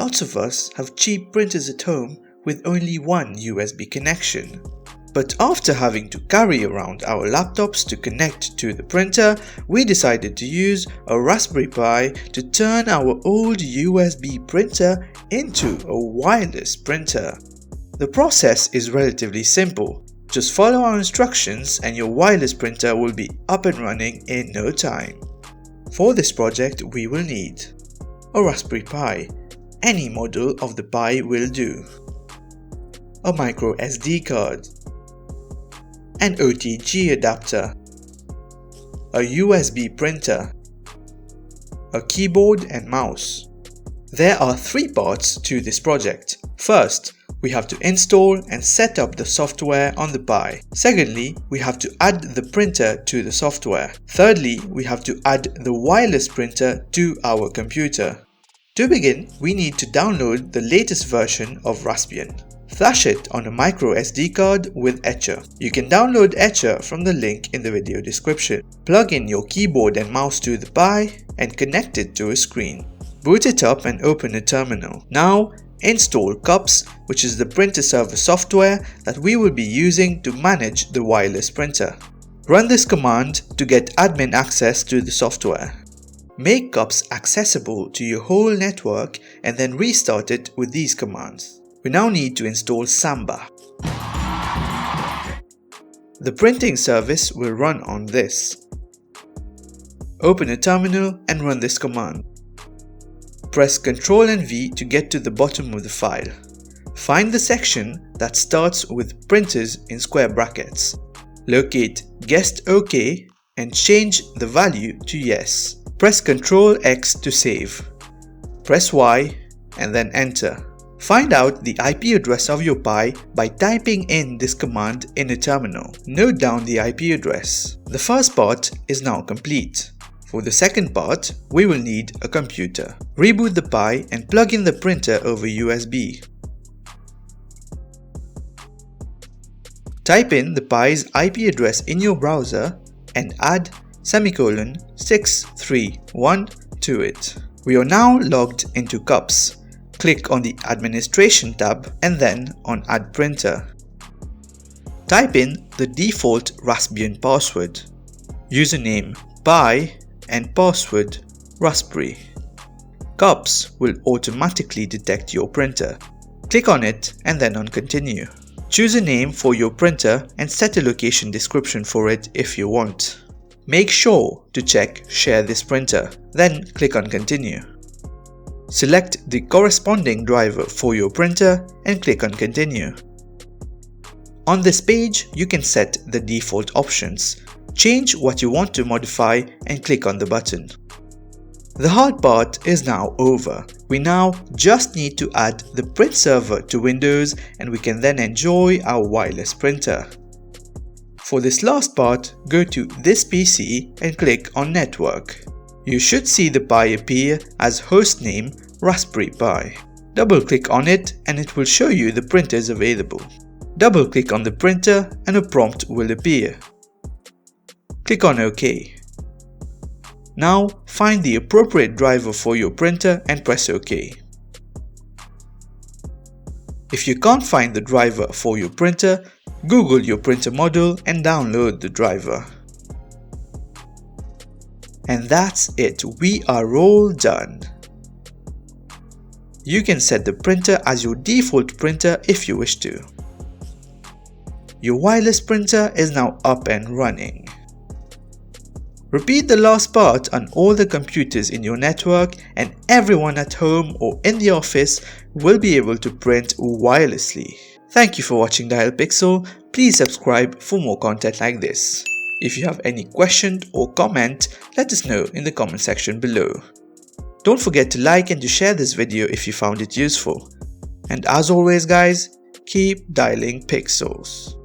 Lots of us have cheap printers at home with only one USB connection. But after having to carry around our laptops to connect to the printer, we decided to use a Raspberry Pi to turn our old USB printer into a wireless printer. The process is relatively simple. Just follow our instructions and your wireless printer will be up and running in no time. For this project, we will need a Raspberry Pi. Any model of the Pi will do. A micro SD card. An OTG adapter, a USB printer, a keyboard and mouse. There are 3 parts to this project. First, we have to install and set up the software on the Pi. Secondly, we have to add the printer to the software. Thirdly, we have to add the wireless printer to our computer. To begin, we need to download the latest version of Raspbian. Flash it on a micro SD card with Etcher. You can download Etcher from the link in the video description. Plug in your keyboard and mouse to the Pi and connect it to a screen. Boot it up and open a terminal. Now install CUPS, which is the printer server software that we will be using to manage the wireless printer. Run this command to get admin access to the software. Make CUPS accessible to your whole network and then restart it with these commands. We now need to install Samba. The printing service will run on this. Open a terminal and run this command. Press Ctrl and V to get to the bottom of the file. Find the section that starts with printers in square brackets. Locate Guessed OK and change the value to yes. Press Ctrl X to save. Press Y and then enter. Find out the IP address of your Pi by typing in this command in a terminal. Note down the IP address. The first part is now complete. For the second part, we will need a computer. Reboot the Pi and plug in the printer over USB. Type in the Pi's IP address in your browser and add ;631 to it. We are now logged into CUPS. Click on the Administration tab and then on Add Printer. Type in the default Raspbian password. Username Pi and password Raspberry. CUPS will automatically detect your printer. Click on it and then on Continue. Choose a name for your printer and set a location description for it if you want. Make sure to check Share this printer, then click on Continue. Select the corresponding driver for your printer and click on Continue. On this page, you can set the default options, change what you want to modify and click on the button. The hard part is now over. We now just need to add the print server to Windows and we can then enjoy our wireless printer. For this last part, go to this PC and click on Network. You should see the Pi appear as hostname Raspberry Pi. Double-click on it and it will show you the printers available. Double-click on the printer and a prompt will appear. Click on OK. Now find the appropriate driver for your printer and press OK. If you can't find the driver for your printer, Google your printer model and download the driver. And that's it, we are all done. You can set the printer as your default printer if you wish to. Your wireless printer is now up and running. Repeat the last part on all the computers in your network and everyone at home or in the office will be able to print wirelessly. Thank you for watching Dial Pixel. Please subscribe for more content like this. If you have any question or comment, let us know in the comment section below. Don't forget to like and to share this video if you found it useful. And as always guys, keep dialing pixels.